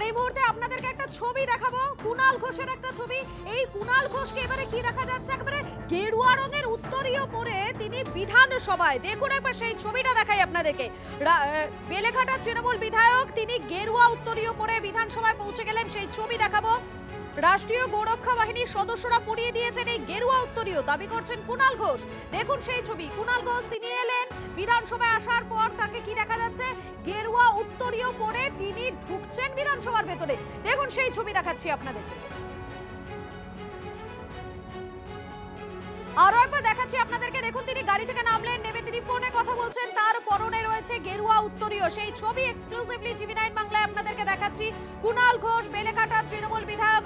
এই মুহূর্তে আপনাদেরকে একটা ছবি দেখাবো, কুণাল ঘোষের একটা ছবি। এই কুণাল ঘোষকে এবারে কি দেখা যাচ্ছে, একেবারে গেরুয়া রঙের উত্তরীয় পরে তিনি বিধানসভায়, দেখুন একবার সেই ছবিটা দেখাই আপনাদেরকে। বেলেঘাটার তৃণমূল বিধায়ক তিনি গেরুয়া উত্তরীয় পরে বিধানসভায় পৌঁছে গেলেন, সেই ছবি দেখাবো। রাষ্ট্রীয় গোরক্ষা বাহিনীর সদস্যরা পরিয়ে দিয়েছেন এই গেরুয়া উত্তরীয়, দাবি করছেন কুণাল ঘোষ। দেখুন সেই ছবি, কুণাল ঘোষ তিনি এলেন বিধানসভায়, আসার পর তাকে কি দেখা যাচ্ছে, গেরুয়া উত্তরীয় পরে তিনি ঢুকছেন বিধানসভার ভেতরে। দেখুন সেই ছবি দেখাচ্ছি আপনাদেরকে, আরো একবার দেখাচ্ছি আপনাদেরকে। দেখুন তিনি গাড়ি থেকে নামলেন, নেমে তিনি ফোনে কথা বলছেন, তার পরনে রয়েছে গেরুয়া উত্তরীয়। সেই ছবি এক্সক্লুসিভলি টিভি 9 বাংলায় আপনাদেরকে দেখাচ্ছি। কুণাল ঘোষ বেলেঘাটার তৃণমূল বিধায়ক,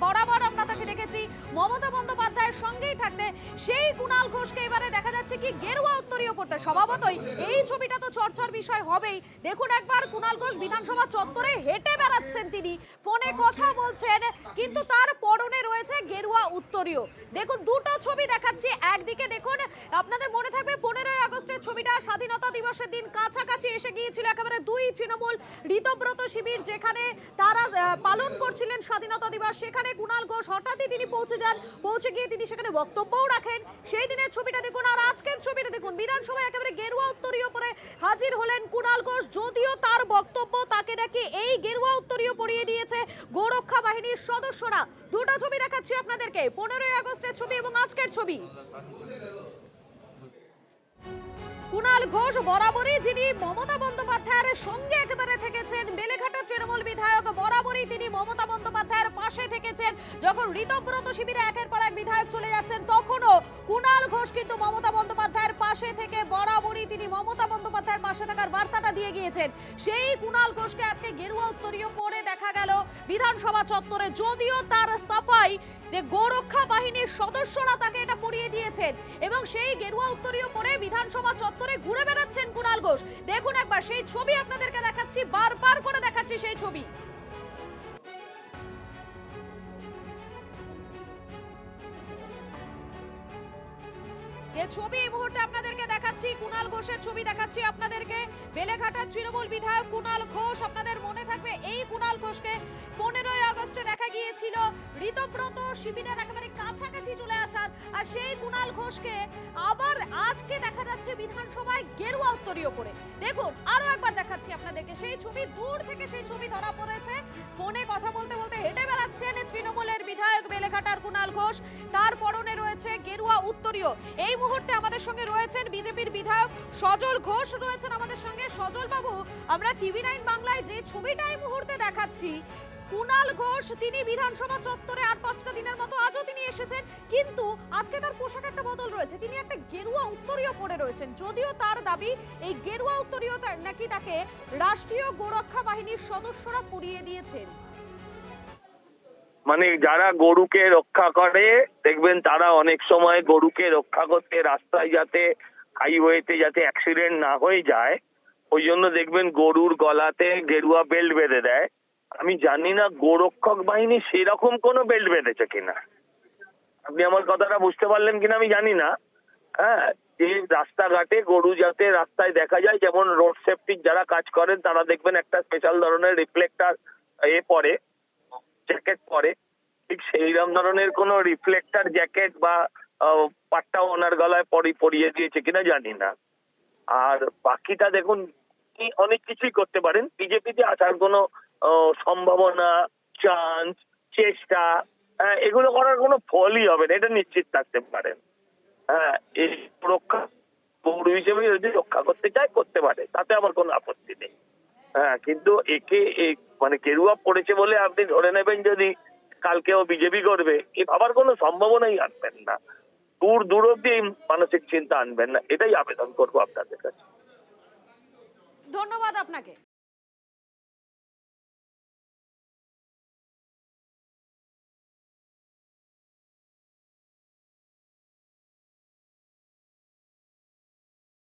বরাবর আমরা তাকে দেখেছি মমতা বন্দ্যোপাধ্যায়ের সঙ্গেই থাকতে। সেই কুণাল ঘোষকে এবারে দেখা যাচ্ছে কি গেরুয়া উত্তরীয় পড়তে। স্বভাবতই এই ছবিটা তো চর্চার বিষয় হবেই। দেখুন একবার কুণাল ঘোষ বিধানসভা চত্বরে হেঁটে বেড়াচ্ছেন, তিনি ফোনে কথা বলছেন, কিন্তু তার পরনে রয়েছে গেরুয়া উত্তরীয়। দেখুন দুটো ছবি দেখাচ্ছি। একদিকে দেখুন, আপনাদের মনে থাকবে 15ই আগস্টের ছবিটা, স্বাধীনতা দিবসের দিন কাছাকাছি এসে গিয়েছিল একেবারে দুই তৃণমূল ঋতব্রত শিবির, যেখানে তারা পালন করছিলেন স্বাধীনতা দিবস। সেখানে কুণাল ঘোষ হঠাৎই তিনি পৌঁছে যান, পৌঁছে গিয়ে তিনি সেখানে বক্তব্যও রাখেন। সেই দিনের ছবিটা দেখুন, আর আজকের ছবিটা দেখুন, বিধানসভায় একেবারে গেরুয়া উত্তরীয় পরে হাজির হলেন কুণাল ঘোষ। যদিও তার বক্তব্য তাকে নাকি এই গেরুয়া উত্তরীয় পরিয়ে দিয়েছে গোরক্ষা বাহিনীর সদস্যরা। দুটো ছবি দেখাচ্ছি আপনাদেরকে, 15ই আগস্টের ছবি এবং আজকের ছবি। কুণাল ঘোষ বরাবরই যিনি মমতা বন্দ্যোপাধ্যায়ের সঙ্গে একেবারে থেকেছেন, বেলেঘাটার তৃণমূল বিধায়ক, বরাবরই তিনি মমতা বন্দ্যোপাধ্যায়ের পাশে থেকেছেন। যখন ঋতব্রত শিবিরে একের পর এক বিধায়ক চলে যাচ্ছেন, তখনও কুণাল ঘোষ কিন্তু মমতা বন্দ্যোপাধ্যায়ের পাশে থেকে বরাবরই তিনি মমতা বন্দ্যোপাধ্যায়ের পাশে থাকার বার্তাটা দিয়ে গিয়েছেন। সেই কুণাল ঘোষকে আজকে গেরুয়া উত্তরীয় পরে দেখা গেল বিধানসভা চত্বরে। যদিও তার সাফাই যে গোরক্ষা বাহিনীর সদস্যরা তাকে এটা পরিয়ে দিয়েছেন, এবং সেই গেরুয়া উত্তরীয় পরে বিধানসভা চত্বরে ঘুরে বেড়াচ্ছেন কুণাল ঘোষ। দেখুন একবার সেই ছবি আপনাদেরকে দেখাচ্ছি, বারবার করে দেখাচ্ছি সেই ছবি। যে ছবি এই মুহূর্তে আপনাদেরকে দেখাচ্ছি, কুণাল ঘোষের ছবি দেখাচ্ছি আপনাদেরকে। বেলেঘাটার তৃণমূল বিধায়ক কুণাল ঘোষ, আপনাদের মনে থাকবে এই কুণাল ঘোষকে 15ই আগস্টে দেখা গিয়েছিল ঋতব্রত শিবিরের একেবারে কাছাকাছি চলে আসার, আর সেই কুণাল ঘোষকে আবার আজকে দেখা যাচ্ছে বিধানসভায় গেরুয়া উত্তরীয় পরে। দেখুন আরো একবার দেখাচ্ছি আপনাদেরকে সেই ছবি, দূর থেকে সেই ছবি ধরা পড়েছে। ফোনে কথা বলতে বলতে হেঁটে বেড়াচ্ছেন তৃণমূলের বিধায়ক বেলেঘাটার কুণাল ঘোষ, তার পরনে রয়েছে গেরুয়া উত্তরীয়। এই মুহূর্তে আমাদের সঙ্গে রয়েছেন বিজেপির বিধায়ক সজল ঘোষ, রয়েছেন আমাদের সঙ্গে। সজল বাবু, আমরা টিভি 9 বাংলায় যে ছবিটা এই মুহূর্তে দেখাচ্ছি, কুণাল ঘোষ তিনি বিধানসভা চত্বরে 8-5টা দিনের মতো আজও তিনি এসেছেন, কিন্তু আজকে তার পোশাক একটা বদল রয়েছে, তিনি একটা গেরুয়া উত্তরীয় পরে রয়েছেন। যদিও তার দাবি এই গেরুয়া উত্তরীয় নাকি তাকে রাষ্ট্রীয় গোরক্ষা বাহিনীর সদস্যরা পরিয়ে দিয়েছেন। মানে যারা গরুকে রক্ষা করে দেখবেন, তারা অনেক সময় গরুকে রক্ষা করতে রাস্তায় যাতে, হাইওয়েতে যাতে অ্যাক্সিডেন্ট না হয়ে যায়, ওই জন্য দেখবেন গরুর গলাতে গেরুয়া বেল্ট বেঁধে দেয়। আমি জানি না গোরক্ষক বাহিনী সেরকম কোনো বেল্ট বেঁধেছে কিনা, আপনি আমার কথাটা বুঝতে পারলেন কিনা আমি জানি না। হ্যাঁ, যে রাস্তাঘাটে গরু যাতে রাস্তায় দেখা যায়, যেমন রোড সেফটির যারা কাজ করেন তারা দেখবেন একটা স্পেশাল ধরনের রিফ্লেক্টার পরে, জ্যাকেট পরে, ঠিক সেইরকম ধরনের কোনো রিফ্লেক্টার জ্যাকেট বা পাট্টা ওনার গলায় পরিয়ে দিয়েছে কিনা জানি না। আর বাকিটা দেখুন, অনেক কিছুই করতে পারেন, বিজেপিতে আসার কোনো সম্ভাবনা, চান্স, চেষ্টা, এগুলো করার কোনো ফলই হবে না, এটা নিশ্চিত থাকতে পারেন। হ্যাঁ, এই রক্ষা গরু হিসেবে যদি রক্ষা করতে চায় করতে পারে, তাতে আমার কোনো আপত্তি নেই। হ্যাঁ, কিন্তু একে মানে গেরুয়া পড়েছে বলে আপনি ধরে নেবেন যদি কালকেও বিজেপি করবে, এ ভাবার কোনো সম্ভাবনাই আনবেন না। দূর অব্দি এই মানসিক চিন্তা আনবেন না, এটাই আবেদন করবো আপনাদের কাছে। ধন্যবাদ আপনাকে।